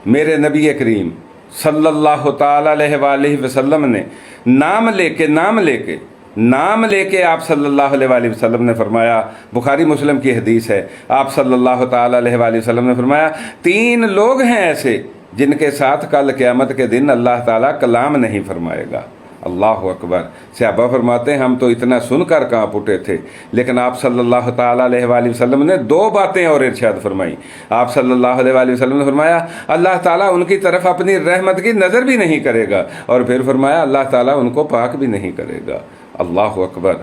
میرے نبی کریم صلی اللہ تعالی علیہ وآلہ وسلم نے نام لے کے آپ صلی اللہ علیہ وآلہ وسلم نے فرمایا، بخاری مسلم کی حدیث ہے، آپ صلی اللہ تعالی علیہ وآلہ وسلم نے فرمایا 3 لوگ ہیں ایسے جن کے ساتھ کل قیامت کے دن اللہ تعالیٰ کلام نہیں فرمائے گا۔ اللہ اکبر۔ صحابہ فرماتے ہیں ہم تو اتنا سن کر کانپ اٹھے تھے، لیکن آپ صلی اللہ تعالیٰ علیہ وآلہ وسلم نے 2 باتیں اور ارشاد فرمائی۔ آپ صلی اللہ علیہ وآلہ وسلم نے فرمایا اللہ تعالیٰ ان کی طرف اپنی رحمت کی نظر بھی نہیں کرے گا، اور پھر فرمایا اللہ تعالیٰ ان کو پاک بھی نہیں کرے گا۔ اللہ اکبر۔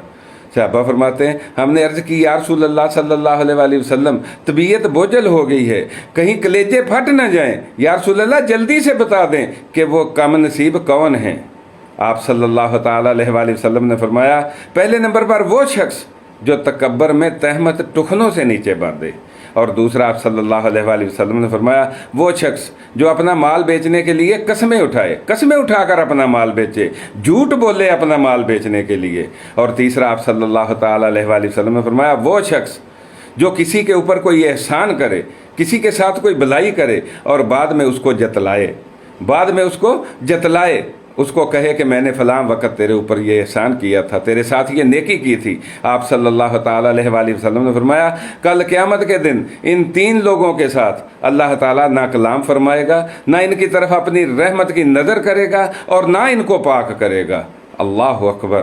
صحابہ فرماتے ہیں ہم نے عرض کی یا رسول اللہ صلی اللہ علیہ وآلہ وسلم طبیعت بوجھل ہو گئی ہے، کہیں کلیجے پھٹ نہ جائیں، یا رسول اللہ جلدی سے بتا دیں کہ وہ کم نصیب کون ہیں۔ آپ صلی اللہ تعالیٰ علیہ وآلہ وسلم نے فرمایا پہلے نمبر پر وہ شخص جو تکبر میں تہمت ٹخنوں سے نیچے باندھے، اور دوسرا آپ صلی اللہ علیہ وآلہ وسلم نے فرمایا وہ شخص جو اپنا مال بیچنے کے لیے قسمیں اٹھا کر اپنا مال بیچے، جھوٹ بولے اپنا مال بیچنے کے لیے، اور تیسرا آپ صلی اللہ تعالیٰ علیہ وآلہ وسلم نے فرمایا وہ شخص جو کسی کے اوپر کوئی احسان کرے، کسی کے ساتھ کوئی بھلائی کرے اور بعد میں اس کو جتلائے، اس کو کہے کہ میں نے فلاں وقت تیرے اوپر یہ احسان کیا تھا، تیرے ساتھ یہ نیکی کی تھی۔ آپ صلی اللہ تعالیٰ علیہ وآلہ وسلم نے فرمایا کل قیامت کے دن ان 3 لوگوں کے ساتھ اللہ تعالیٰ نہ کلام فرمائے گا، نہ ان کی طرف اپنی رحمت کی نظر کرے گا، اور نہ ان کو پاک کرے گا۔ اللہ اکبر۔